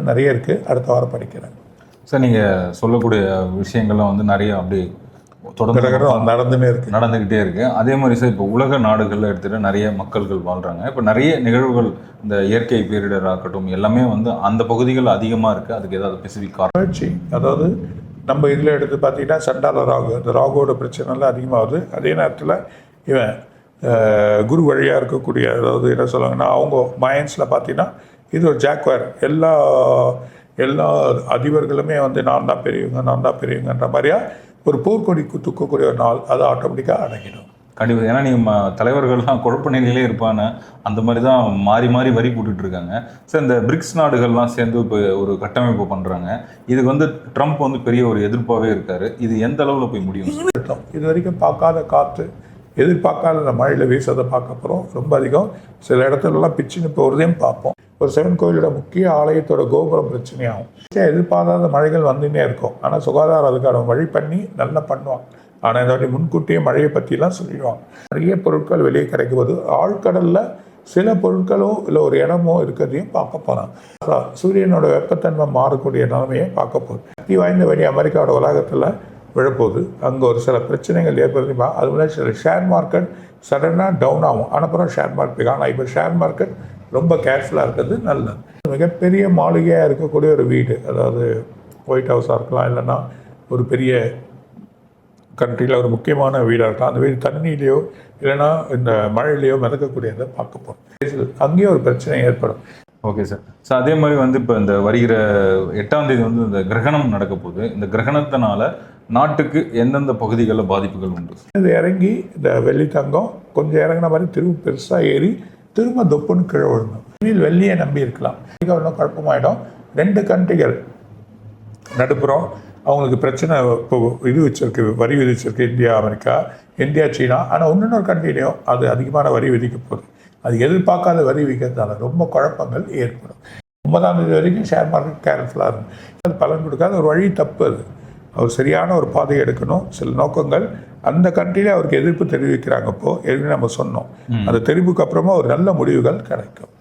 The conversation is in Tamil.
இன்னும் நிறைய இருக்குது, அடுத்த வாரம் படிக்கிறேன். சார் நீங்கள் சொல்லக்கூடிய விஷயங்கள்லாம் வந்து நிறைய அப்படி தொடர்ந்து நடந்துக்கிட்டே இருக்கு. அதே மாதிரி சார் இப்போ உலக நாடுகளில் எடுத்துகிட்டு நிறைய மக்கள்கள் வாழ்கிறாங்க. இப்போ நிறைய நிகழ்வுகள் இந்த இயற்கை பேரிடர் ஆகட்டும் எல்லாமே வந்து அந்த பகுதிகள் அதிகமாக இருக்குது. அதுக்கு ஏதாவது ஸ்பெசிஃபிக் காரணம்? அதாவது நம்ம இதில் எடுத்து பார்த்தீங்கன்னா சண்டால ராகு, இந்த ராகுவோட பிரச்சனைலாம் அதிகமாகுது. அதே நேரத்தில் இவன் குரு வழியாக இருக்கக்கூடிய, அதாவது என்ன சொல்லுவாங்கன்னா அவங்க மயன்ஸில் பார்த்தீங்கன்னா இது ஒரு ஜாக்வார். எல்லா அதிபர்களுமே வந்து நான் தான் பெரியவங்கன்ற மாதிரியா ஒரு போர்க்கொடி தூக்கக்கூடிய ஒரு நாள், அது ஆட்டோமேட்டிக்காக அடங்கிடும். கண்டிப்பாக. ஏன்னா நீங்கள் தலைவர்கள்லாம் குழப்ப நிலையிலே இருப்பாங்க. அந்த மாதிரி தான் மாறி மாறி வரி போட்டுட்டு இருக்காங்க. சார் இந்த பிரிக்ஸ் நாடுகள்லாம் சேர்ந்து இப்போ ஒரு கட்டமைப்பு பண்ணுறாங்க. இதுக்கு வந்து ட்ரம்ப் வந்து பெரிய ஒரு எதிர்ப்பாகவே இருக்காரு. இது எந்த அளவில் போய் முடியும்? இது வரைக்கும் பார்க்காத காற்று, எதிர்பார்க்காத அந்த மழையில் வீசதை பார்க்க போகிறோம். ரொம்ப அதிகம். சில இடத்துலலாம் பிச்சுன்னு போகிறதையும் பார்ப்போம். ஒரு சிவன் கோயிலோட முக்கிய ஆலயத்தோட கோபுரம் பிரச்சனையாகும். எதிர்பாராத மழைகள் வந்துன்னே இருக்கும். ஆனால் சுகாதார அதுக்கான வழி பண்ணி நல்லா பண்ணுவாங்க. ஆனால் இந்த வாட்டி முன்கூட்டியே மழையை பற்றிலாம் சொல்லிடுவாங்க. நிறைய பொருட்கள் வெளியே கிடைக்கும் போது ஆழ்கடலில் சில பொருட்களோ இல்லை ஒரு இடமோ இருக்கிறதையும் பார்க்க போகிறாங்க. சூரியனோட வெப்பத்தன்மை மாறக்கூடிய நிலைமையை பார்க்க போகுது. சக்தி வாய்ந்த வெடி அமெரிக்காவோட உலகத்தில் விழப்போகுது. அங்கே ஒரு சில பிரச்சனைகள் ஏற்படுத்திப்பா. அது முன்னாடி சில ஷேர் மார்க்கெட் சடனாக டவுன் ஆகும். அப்புறம் ஷேர் மார்க்கெட். ஆனால் இப்போ ஷேர் மார்க்கெட் ரொம்ப கேர்ஃபுல்லாக இருக்கிறது நல்லது. மிகப்பெரிய மாளிகையாக இருக்கக்கூடிய ஒரு வீடு, அதாவது ஒயிட் ஹவுஸாக இருக்கலாம், இல்லைன்னா ஒரு பெரிய கண்ட்ரியில் ஒரு முக்கியமான வீடாக இருக்கலாம். அந்த வீடு தண்ணியிலையோ இல்லைன்னா இந்த மழையிலையோ மிதக்கக்கூடியதை பார்க்க போகிறோம். அங்கேயும் ஒரு பிரச்சனை ஏற்படும். Okay sir. ஸோ அதே மாதிரி வந்து இப்போ இந்த வருகிற 8ஆம் தேதி வந்து இந்த கிரகணம் நடக்க போகுது. இந்த கிரகணத்தினால நாட்டுக்கு எந்தெந்த பகுதிகளில் பாதிப்புகள் உண்டு? இது இறங்கி இந்த வெள்ளி தங்கம் கொஞ்சம் இறங்கின மாதிரி திரும்ப பெருசாக ஏறி திரும்ப தொப்புன்னு கீழே விழுணும். வெள்ளியை நம்பி இருக்கலாம். இன்னும் குழப்பமாயிடும். 2 கண்ட்ரிகள் நடுப்புறம் அவங்களுக்கு பிரச்சனை இப்போ இது வச்சிருக்கு, வரி விதிச்சிருக்கு. இந்தியா அமெரிக்கா, இந்தியா சீனா. ஆனால் இன்னொரு கண்ட்ரிலையும் அது அதிகமான வரி விதிக்க போகுது. அது எதிர்பார்க்காத வரி விதிக்கிறதுனால ரொம்ப குழப்பங்கள் ஏற்படும். 9ஆம் தேதி வரைக்கும் ஷேர் மார்க்கெட் கேர்ஃபுல்லாக இருக்கும். அது பலன் கொடுக்காத ஒரு வழி தப்பு. அது அவர் சரியான ஒரு பாதையை எடுக்கணும். சில நோக்கங்கள் அந்த கண்ட்ரியிலே அவருக்கு எதிர்ப்பு தெரிவிக்கிறாங்க. அப்போது ஏற்கனவே நம்ம சொன்னோம், அந்த தெரிவுக்கு அப்புறமா ஒரு நல்ல முடிவுகள் கிடைக்கும்.